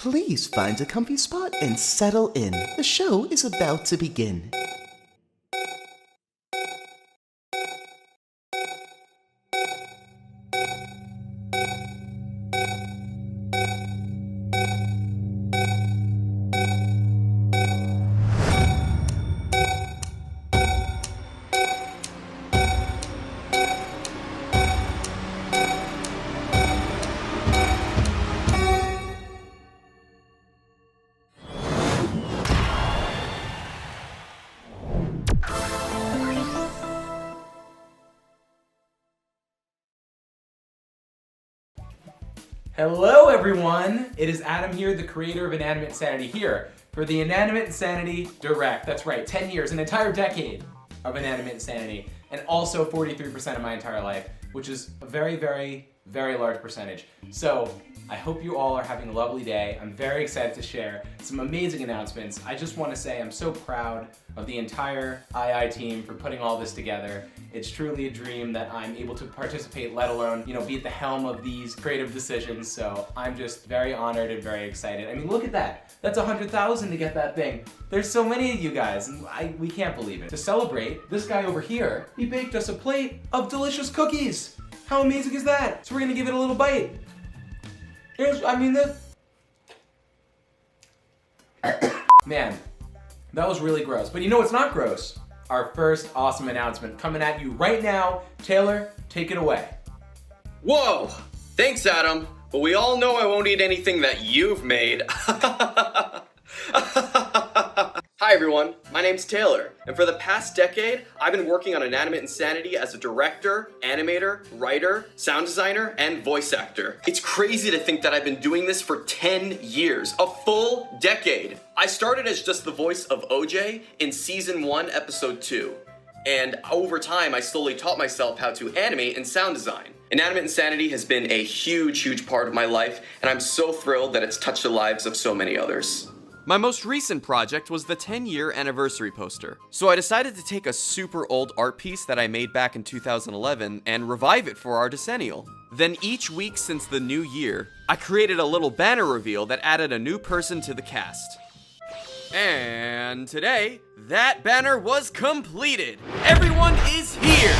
Please find a comfy spot and settle in. The show is about to begin. Hello everyone! It is Adam here, the creator of Inanimate Insanity, here for the Inanimate Insanity Direct. That's right, 10 years, an entire decade of Inanimate Insanity, and also 43% of my entire life, which is a very, very, very large percentage. So, I hope you all are having a lovely day. I'm very excited to share some amazing announcements. I just want to say I'm so proud of the entire II team for putting all this together. It's truly a dream that I'm able to participate, let alone, be at the helm of these creative decisions. So I'm just very honored and very excited. I mean, look at that. That's 100,000 to get that thing. There's so many of you guys, and we can't believe it. To celebrate, this guy over here, he baked us a plate of delicious cookies. How amazing is that? So we're gonna give it a little bite. Man, that was really gross. But you know what's not gross? Our first awesome announcement coming at you right now. Taylor, take it away. Whoa! Thanks, Adam. But we all know I won't eat anything that you've made. Hi everyone, my name's Taylor, and for the past decade, I've been working on Inanimate Insanity as a director, animator, writer, sound designer, and voice actor. It's crazy to think that I've been doing this for 10 years, a full decade. I started as just the voice of OJ in season 1, episode 2. And over time, I slowly taught myself how to animate and sound design. Inanimate Insanity has been a huge part of my life, and I'm so thrilled that it's touched the lives of so many others. My most recent project was the 10-year anniversary poster. So I decided to take a super old art piece that I made back in 2011 and revive it for our decennial. Then each week since the new year, I created a little banner reveal that added a new person to the cast. And today, that banner was completed! Everyone is here!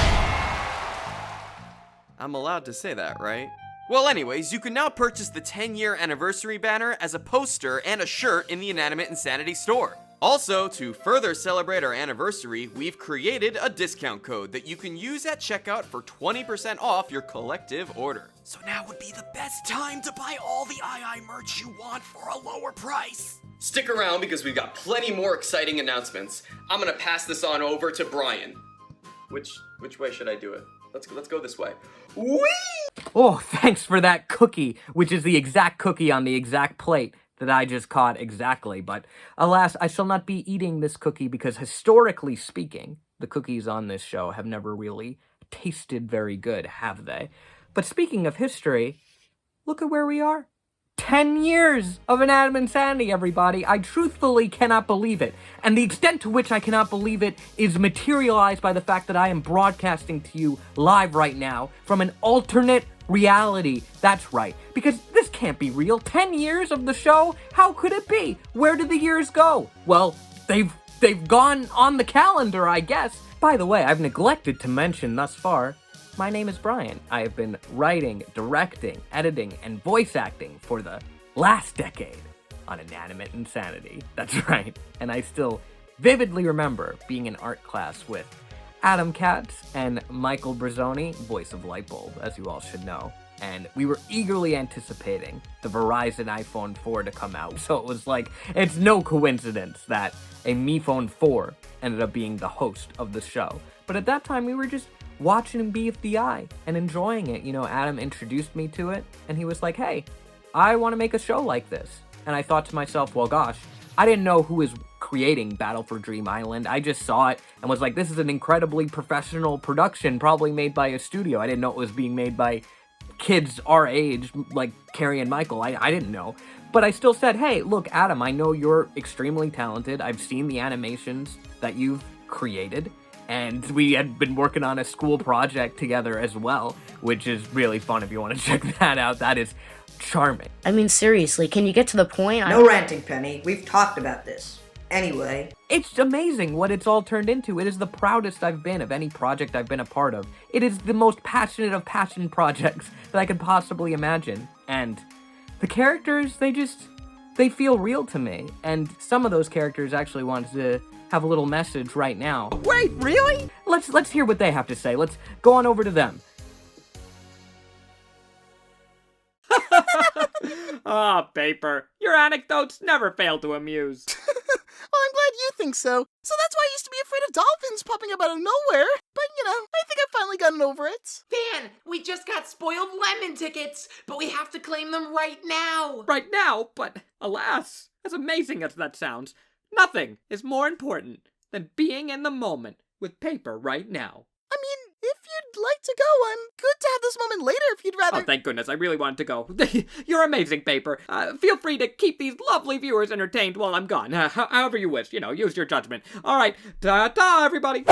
I'm allowed to say that, right? Well anyways, you can now purchase the 10-year anniversary banner as a poster and a shirt in the Inanimate Insanity store. Also, to further celebrate our anniversary, we've created a discount code that you can use at checkout for 20% off your collective order. So now would be the best time to buy all the II merch you want for a lower price. Stick around because we've got plenty more exciting announcements. I'm gonna pass this on over to Brian. Which way should I do it? Let's go this way. Whee! Oh, thanks for that cookie, which is the exact cookie on the exact plate that I just caught exactly. But alas, I shall not be eating this cookie because historically speaking, the cookies on this show have never really tasted very good, have they? But speaking of history, look at where we are. 10 years of Inanimate Insanity, everybody. I truthfully cannot believe it. And the extent to which I cannot believe it is materialized by the fact that I am broadcasting to you live right now from an alternate reality. That's right. Because this can't be real. 10 years of the show? How could it be? Where did the years go? Well, they've gone on the calendar, I guess. By the way, I've neglected to mention thus far, my name is Brian. I have been writing, directing, editing, and voice acting for the last decade on Inanimate Insanity. That's right. And I still vividly remember being in art class with Adam Katz and Michael Brazzoni, voice of Lightbulb, as you all should know. And we were eagerly anticipating the Verizon iPhone 4 to come out. So it was like, it's no coincidence that a Mi Phone 4 ended up being the host of the show. But at that time, we were just watching BFDI and enjoying it. Adam introduced me to it, and he was like, hey, I want to make a show like this. And I thought to myself, well, gosh, I didn't know who was creating Battle for Dream Island. I just saw it and was like, this is an incredibly professional production, probably made by a studio. I didn't know it was being made by kids our age, like Carrie and Michael. I didn't know. But I still said, hey, look, Adam, I know you're extremely talented. I've seen the animations that you've created, and we had been working on a school project together as well, which is really fun if you want to check that out. That is charming. I mean, seriously, can you get to the point? No ranting, Penny. We've talked about this. Anyway. It's amazing what it's all turned into. It is the proudest I've been of any project I've been a part of. It is the most passionate of passion projects that I could possibly imagine. And the characters, they feel real to me. And some of those characters actually wanted to have a little message right now. Wait, really? Let's hear what they have to say. Let's go on over to them. Ah, Paper, your anecdotes never fail to amuse. Well, I'm glad you think so. So that's why I used to be afraid of dolphins popping up out of nowhere. But, I think I've finally gotten over it. Dan, we just got spoiled lemon tickets, but we have to claim them right now. Right now, but alas, as amazing as that sounds, nothing is more important than being in the moment with Paper right now. I mean, if you'd like to go, I'm good to have this moment later if you'd rather. Oh, thank goodness, I really wanted to go. You're amazing, Paper. Feel free to keep these lovely viewers entertained while I'm gone. However you wish, use your judgment. All right, ta-ta, everybody.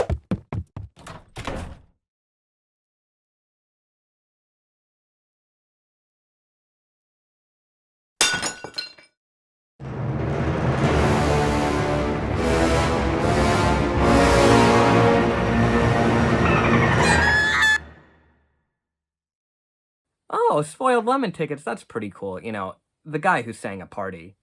Oh, spoiled lemon tickets, that's pretty cool. The guy who sang a party.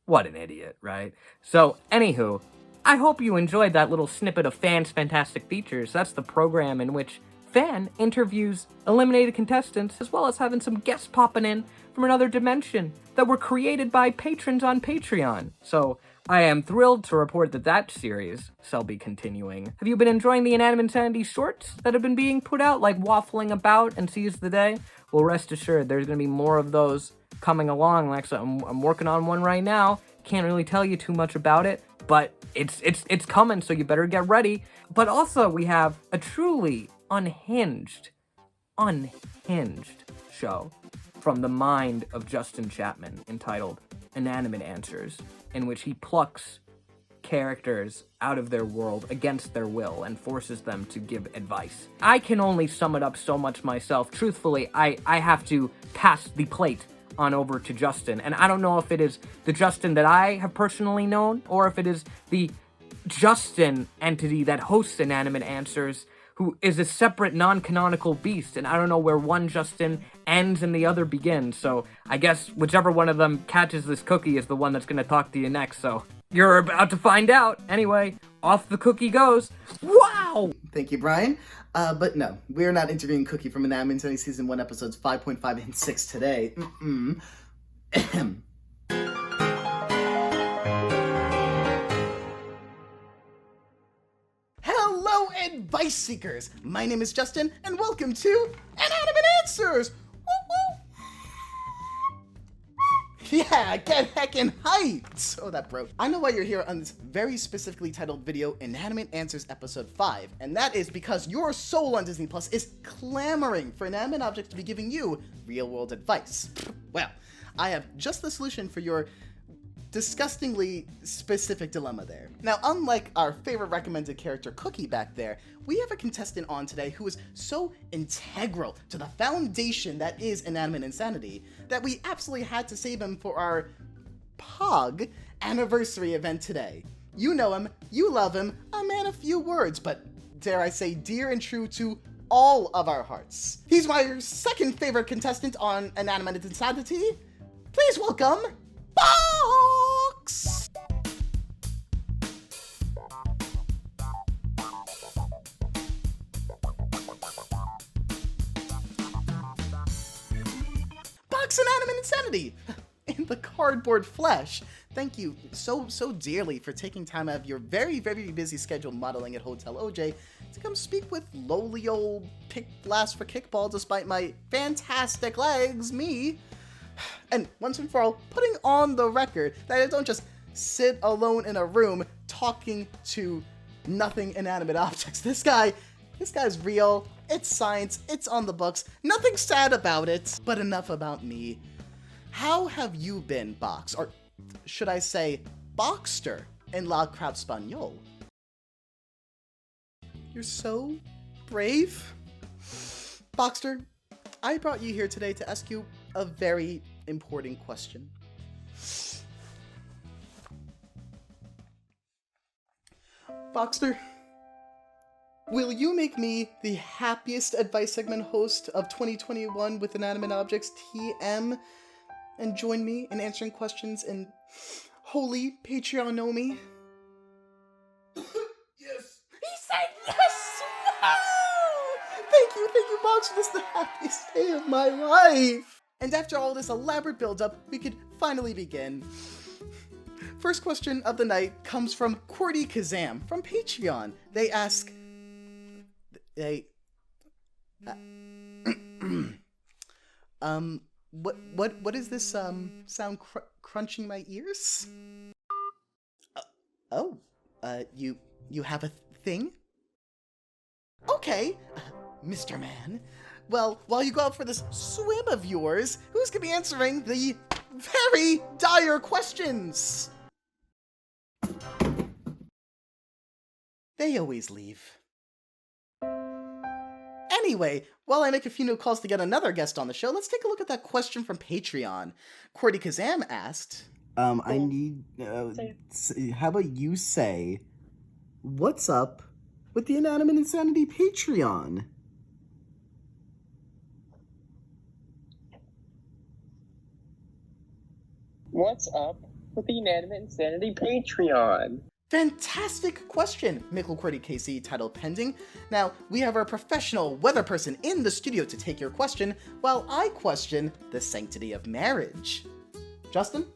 What an idiot, right? So, anywho, I hope you enjoyed that little snippet of Fan's Fantastic Features. That's the program in which Fan interviews eliminated contestants, as well as having some guests popping in from another dimension that were created by patrons on Patreon. So, I am thrilled to report that series shall be continuing. Have you been enjoying the Inanimate Insanity shorts that have been being put out, like Waffling About and Seize the Day? Well, rest assured, there's going to be more of those coming along. Actually, I'm working on one right now. Can't really tell you too much about it, but it's coming, so you better get ready. But also, we have a truly unhinged show from the mind of Justin Chapman entitled Inanimate Answers, in which he plucks characters out of their world against their will and forces them to give advice. I can only sum it up so much myself. Truthfully, I have to pass the plate on over to Justin, and I don't know if it is the Justin that I have personally known, or if it is the Justin entity that hosts Inanimate Answers, who is a separate non-canonical beast, and I don't know where one Justin ends and the other begins, so I guess whichever one of them catches this cookie is the one that's gonna talk to you next, so you're about to find out. Anyway, off the cookie goes. Wow! Thank you, Brian. But no, we're not interviewing Cookie from Inanimate Insanity Season 1 episodes 5.5 and 6 today. Ahem. Hello, advice seekers! My name is Justin, and welcome to Inanimate Answers! Woo woo! Yeah, get heckin' hyped! Oh, that broke. I know why you're here on this very specifically titled video, Inanimate Answers Episode 5, and that is because your soul on Disney Plus is clamoring for inanimate objects to be giving you real-world advice. Well, I have just the solution for your disgustingly specific dilemma there. Now, unlike our favorite recommended character, Cookie, back there, we have a contestant on today who is so integral to the foundation that is Inanimate Insanity that we absolutely had to save him for our POG anniversary event today. You know him, you love him, a man of few words, but dare I say dear and true to all of our hearts. He's my second favorite contestant on Inanimate Insanity. Please welcome Box! Box Inanimate Insanity! In the cardboard flesh. Thank you so dearly for taking time out of your very busy schedule modeling at Hotel OJ to come speak with lowly old pick blast for kickball despite my fantastic legs, me. And once and for all, putting on the record that I don't just sit alone in a room talking to nothing inanimate objects. This guy's real, it's science, it's on the books, nothing sad about it, but enough about me. How have you been, Box? Or should I say, Boxster in La Crap Spagnol? You're so brave. Boxster, I brought you here today to ask you a very important question. Boxster, will you make me the happiest advice segment host of 2021 with Inanimate Objects TM and join me in answering questions in holy Patreon-omi? Yes. He said yes! Wow! Thank you, Boxster. This is the happiest day of my life. And after all this elaborate build-up, we could finally begin. First question of the night comes from Qwerty Kazam from Patreon. They ask... What is this, sound crunching my ears? You have a thing? Okay, Mr. Man. Well, while you go out for this swim of yours, who's gonna be answering the very dire questions? They always leave. Anyway, while I make a few new calls to get another guest on the show, let's take a look at that question from Patreon. Qwerty Kazam asked... I need... how about you say... What's up with the Inanimate Insanity Patreon? What's up with the Inanimate Insanity Patreon? Fantastic question, Qwerty KC, title pending. Now, we have our professional weather person in the studio to take your question, while I question the sanctity of marriage. Justin?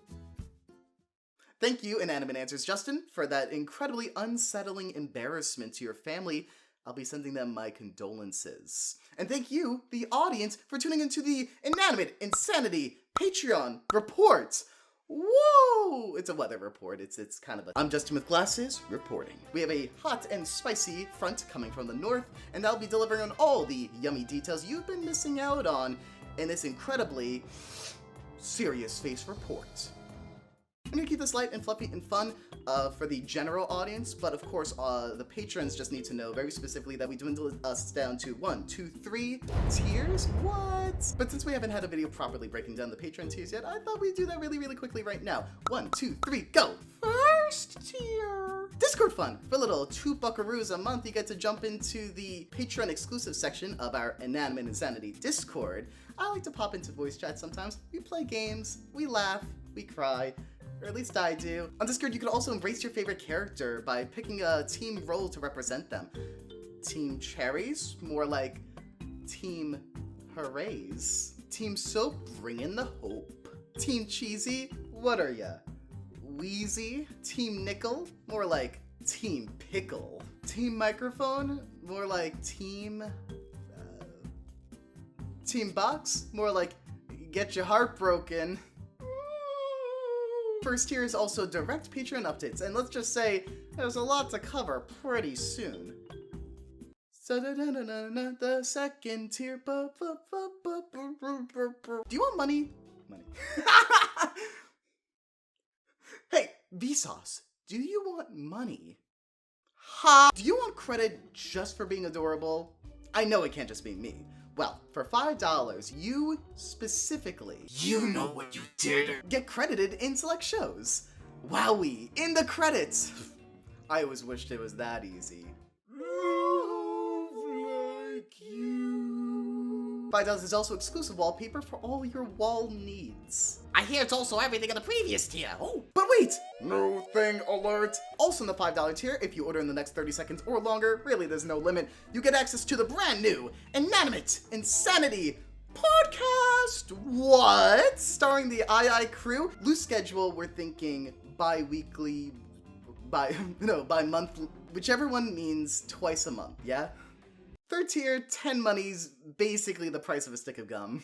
Thank you, Inanimate Answers, Justin, for that incredibly unsettling embarrassment to your family. I'll be sending them my condolences. And thank you, the audience, for tuning into the Inanimate Insanity Patreon report. Whoa! It's a weather report. It's kind of a... I'm Justin with glasses, reporting. We have a hot and spicy front coming from the north, and I'll be delivering on all the yummy details you've been missing out on in this incredibly serious face report. I'm gonna keep this light and fluffy and fun for the general audience, but of course, the patrons just need to know very specifically that we dwindled us down to 1, 2, 3 tiers. What? But since we haven't had a video properly breaking down the patron tiers yet, I thought we'd do that really, really quickly right now. 1, 2, 3, go! First tier! Discord fun! For a little $2 a month, you get to jump into the Patreon exclusive section of our Inanimate Insanity Discord. I like to pop into voice chat sometimes. We play games, we laugh, we cry. Or at least I do. On Discord, you can also embrace your favorite character by picking a team role to represent them. Team Cherries? More like Team Hoorays. Team Soap? Bring in the hope. Team Cheesy? What are ya? Wheezy? Team Nickel? More like Team Pickle. Team Microphone? More like Team... Team Box? More like Get Your Heart Broken. First tier is also direct Patreon updates, and let's just say there's a lot to cover pretty soon. So the second tier. Do you want money? Money. Hey, Vsauce, do you want money? Ha! Do you want credit just for being adorable? I know it can't just be me. Well, for $5, you specifically... You know what you did! ...get credited in select shows. Wowie! In the credits! I always wished it was that easy. Like you. $5 is also exclusive wallpaper for all your wall needs. I hear it's also everything in the previous tier. Oh, but wait! No thing alert! Also in the $5 tier, if you order in the next 30 seconds or longer, really there's no limit, you get access to the brand new Inanimate Insanity Podcast! What? Starring the II crew. Loose schedule, we're thinking bi-weekly, by monthly, whichever one means twice a month, yeah? Third tier, 10 monies, basically the price of a stick of gum.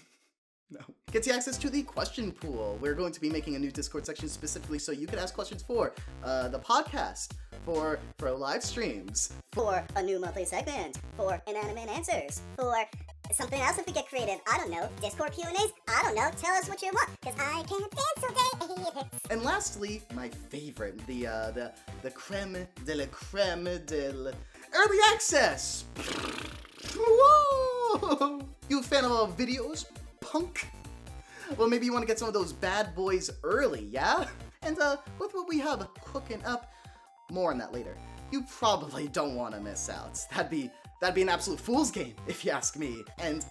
No. Gets you access to the question pool. We're going to be making a new Discord section specifically so you can ask questions for the podcast, for live streams, for a new monthly segment, for Inanimate Answers, for something else if we get creative. I don't know. Discord Q&As? I don't know. Tell us what you want, because I can't dance all day. And lastly, my favorite, the creme de la creme del early access! Whoa! You a fan of videos, punk? Well, maybe you want to get some of those bad boys early, yeah? And with what we have cooking up, more on that later. You probably don't want to miss out. That'd be an absolute fool's game, if you ask me. And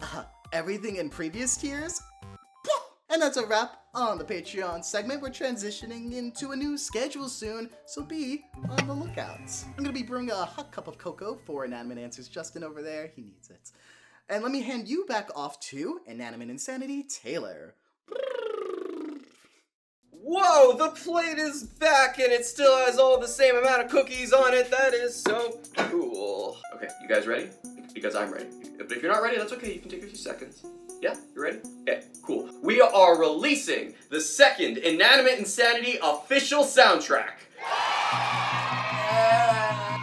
everything in previous tiers? And that's a wrap on the Patreon segment. We're transitioning into a new schedule soon, so be on the lookout. I'm gonna be brewing a hot cup of cocoa for Inanimate Answers Justin over there. He needs it. And let me hand you back off to Inanimate Insanity Taylor. Whoa, the plate is back and it still has all the same amount of cookies on it. That is so cool. Okay, you guys ready? Because I'm ready. But if you're not ready, that's okay. You can take a few seconds. Yeah, you ready? Okay, cool. We are releasing the second Inanimate Insanity official soundtrack.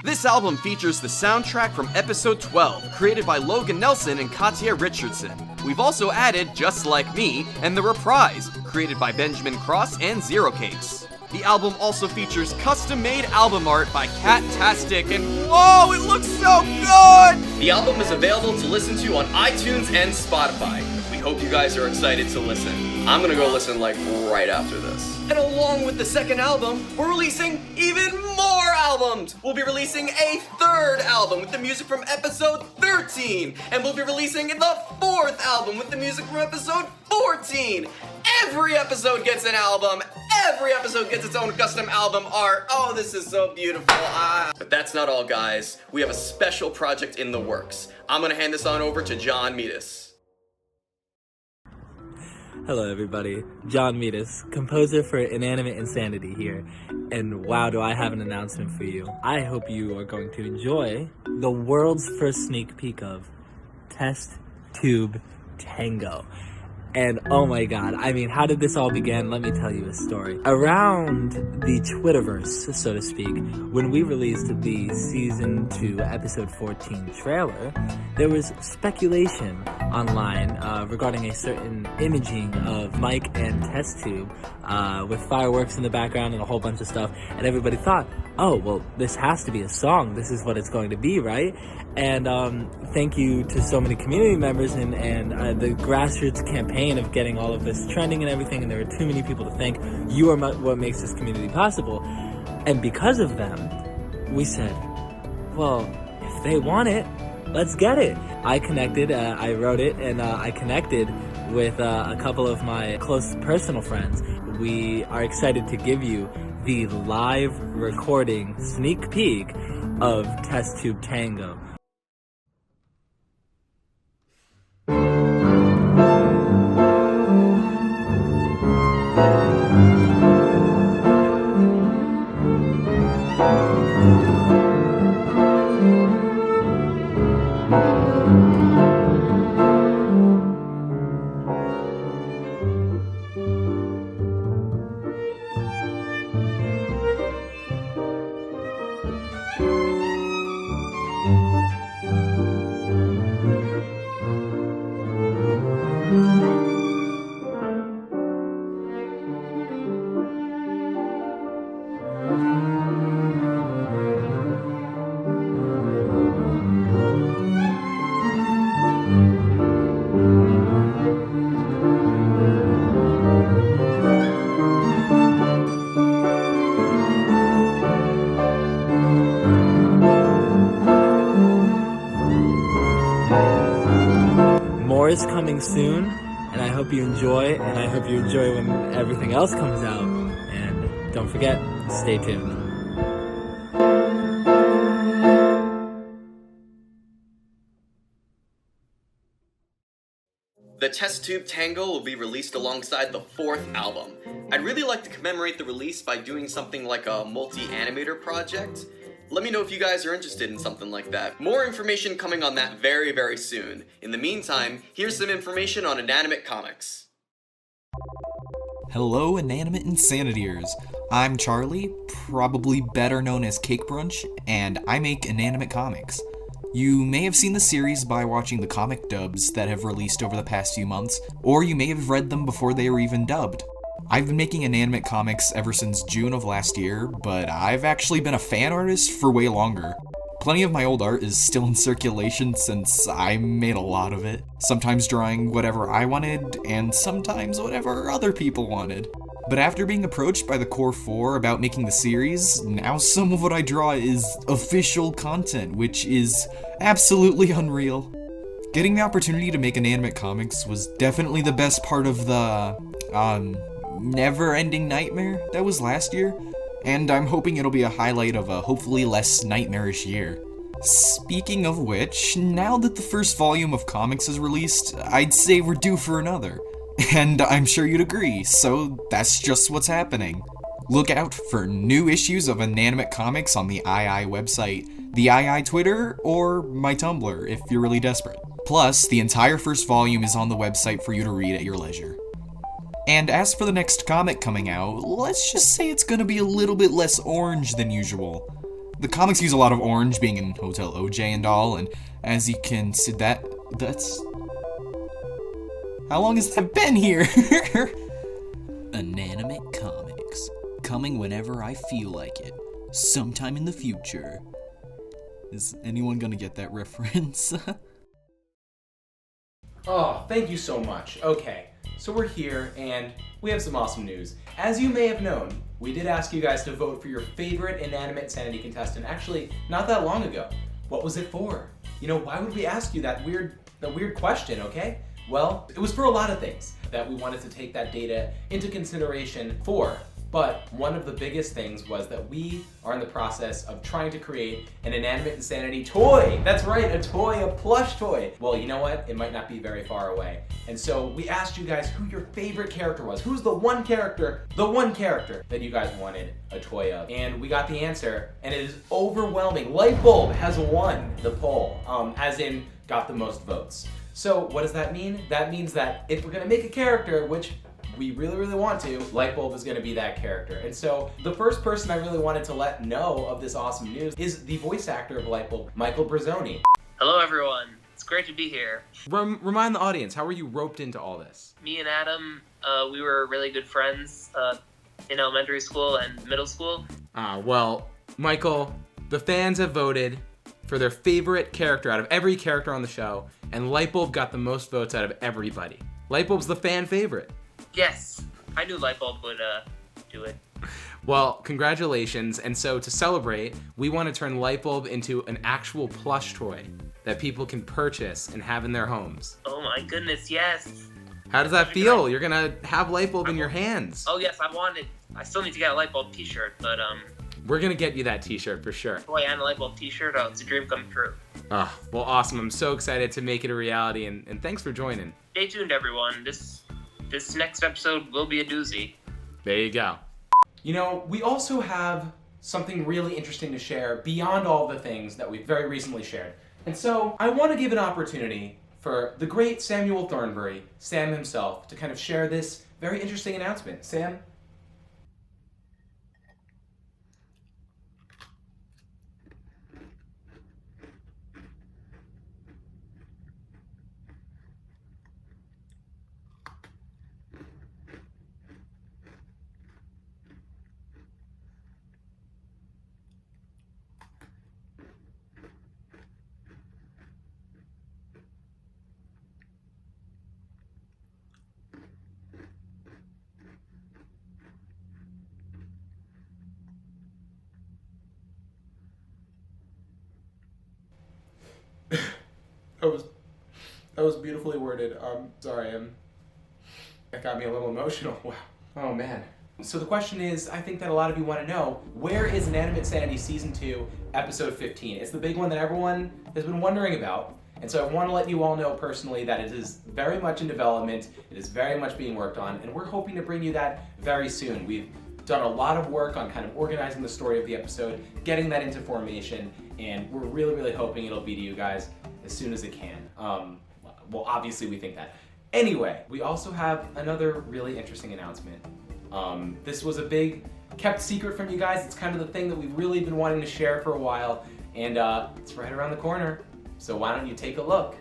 This album features the soundtrack from episode 12, created by Logan Nelson and Katya Richardson. We've also added Just Like Me and The Reprise, created by Benjamin Cross and Zero Cakes. The album also features custom-made album art by Cat-tastic, and whoa, it looks so good! The album is available to listen to on iTunes and Spotify. We hope you guys are excited to listen. I'm gonna go listen right after this. And along with the second album, we're releasing even more albums! We'll be releasing a third album with the music from episode 13! And we'll be releasing the fourth album with the music from episode 14! Every episode gets an album! Every episode gets its own custom album art! Oh, this is so beautiful! But that's not all, guys. We have a special project in the works. I'm gonna hand this on over to John Meadis. Hello everybody, John Meadis, composer for Inanimate Insanity here, and wow do I have an announcement for you. I hope you are going to enjoy the world's first sneak peek of Test Tube Tango. And oh my god, I mean, how did this all begin? Let me tell you a story. Around the Twitterverse, so to speak, when we released the Season 2 Episode 14 trailer, there was speculation online regarding a certain imaging of Mike and Test Tube with fireworks in the background and a whole bunch of stuff, and everybody thought, oh, well, this has to be a song. This is what it's going to be, right? And thank you to so many community members and the grassroots campaign of getting all of this trending and everything, and there are too many people to thank. You are what makes this community possible. And because of them, we said, well, if they want it, let's get it. I connected, I wrote it, and I connected with a couple of my close personal friends. We are excited to give you the live recording sneak peek of Test Tube Tango. More is coming soon, and I hope you enjoy, and I hope you enjoy when everything else comes out. And don't forget, stay tuned. The Test Tube Tango will be released alongside the fourth album. I'd really like to commemorate the release by doing something like a multi-animator project. Let me know if you guys are interested in something like that. More information coming on that very, very soon. In the meantime, here's some information on Inanimate Comics. Hello, Inanimate Insanitiers. I'm Charlie, probably better known as Cake Brunch, and I make Inanimate Comics. You may have seen the series by watching the comic dubs that have released over the past few months, or you may have read them before they were even dubbed. I've been making Inanimate Comics ever since June of last year, but I've actually been a fan artist for way longer. Plenty of my old art is still in circulation since I made a lot of it. Sometimes drawing whatever I wanted, and sometimes whatever other people wanted. But after being approached by the Core 4 about making the series, now some of what I draw is official content, which is absolutely unreal. Getting the opportunity to make Inanimate Comics was definitely the best part of the, never-ending nightmare that was last year, and I'm hoping it'll be a highlight of a hopefully less nightmarish year. Speaking of which, now that the first volume of comics is released, I'd say we're due for another. And I'm sure you'd agree, so that's just what's happening. Look out for new issues of Inanimate Comics on the II website, the II Twitter, or my Tumblr if you're really desperate. Plus, the entire first volume is on the website for you to read at your leisure. And as for the next comic coming out, let's just say it's gonna be a little bit less orange than usual. The comics use a lot of orange, being in Hotel OJ and all, and as you can see that's... How long has that been here? Inanimate Comics. Coming whenever I feel like it. Sometime in the future. Is anyone gonna get that reference? Oh, thank you so much. Okay, so we're here and we have some awesome news. As you may have known, we did ask you guys to vote for your favorite Inanimate Insanity contestant actually not that long ago. What was it for? You know, why would we ask you that weird question, okay? Well, it was for a lot of things that we wanted to take that data into consideration for. But one of the biggest things was that we are in the process of trying to create an Inanimate Insanity toy. That's right, a toy, a plush toy. Well, you know what? It might not be very far away. And so we asked you guys who your favorite character was. Who's the one character that you guys wanted a toy of? And we got the answer, and it is overwhelming. Lightbulb has won the poll, as in got the most votes. So what does that mean? That means that if we're gonna make a character, which we really, really want to, Lightbulb is gonna be that character. And so the first person I really wanted to let know of this awesome news is the voice actor of Lightbulb, Michael Brazzoni. Hello everyone, it's great to be here. Remind the audience, how were you roped into all this? Me and Adam, we were really good friends in elementary school and middle school. Well, Michael, the fans have voted for their favorite character out of every character on the show, and Lightbulb got the most votes out of everybody. Lightbulb's the fan favorite. Yes, I knew Lightbulb would do it. Well, congratulations, and so to celebrate, we want to turn Lightbulb into an actual plush toy that people can purchase and have in their homes. Oh my goodness, yes. How does that feel? You're gonna have Lightbulb in your hands. Oh yes, I still need to get a Lightbulb t-shirt, but we're gonna get you that t-shirt for sure. Toy and a Lightbulb t-shirt, it's a dream come true. Oh, well awesome, I'm so excited to make it a reality, and thanks for joining. Stay tuned everyone, this next episode will be a doozy. There you go. You know, we also have something really interesting to share beyond all the things that we've very recently shared. And so I want to give an opportunity for the great Samuel Thornbury, Sam himself, to kind of share this very interesting announcement. Sam? That was beautifully worded. Sorry, that got me a little emotional. Wow. Oh man. So the question is, I think that a lot of you want to know, where is Inanimate Insanity Season 2, Episode 15? It's the big one that everyone has been wondering about. And so I want to let you all know personally that it is very much in development, it is very much being worked on, and we're hoping to bring you that very soon. We've done a lot of work on kind of organizing the story of the episode, getting that into formation, and we're really, really hoping it'll be to you guys as soon as it can. Well, obviously we think that. Anyway, we also have another really interesting announcement. This was a big kept secret from you guys. It's kind of the thing that we've really been wanting to share for a while, and it's right around the corner. So why don't you take a look?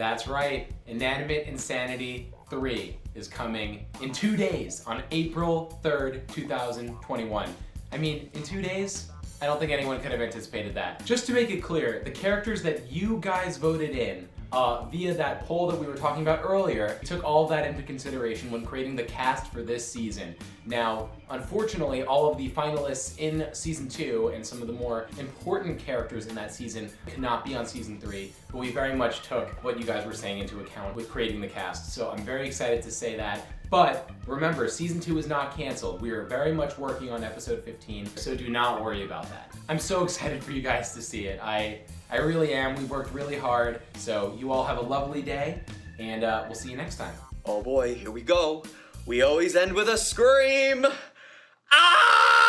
That's right, Inanimate Insanity 3 is coming in 2 days on April 3rd, 2021. I mean, in 2 days? I don't think anyone could have anticipated that. Just to make it clear, the characters that you guys voted in via that poll that we were talking about earlier, took all of that into consideration when creating the cast for this season. Now, unfortunately, all of the finalists in season 2 and some of the more important characters in that season cannot be on season 3, but we very much took what you guys were saying into account with creating the cast. So I'm very excited to say that. But remember, season 2 is not canceled. We are very much working on episode 15, so do not worry about that. I'm so excited for you guys to see it. I really am. We worked really hard. So you all have a lovely day, and we'll see you next time. Oh boy, here we go. We always end with a scream. Ah!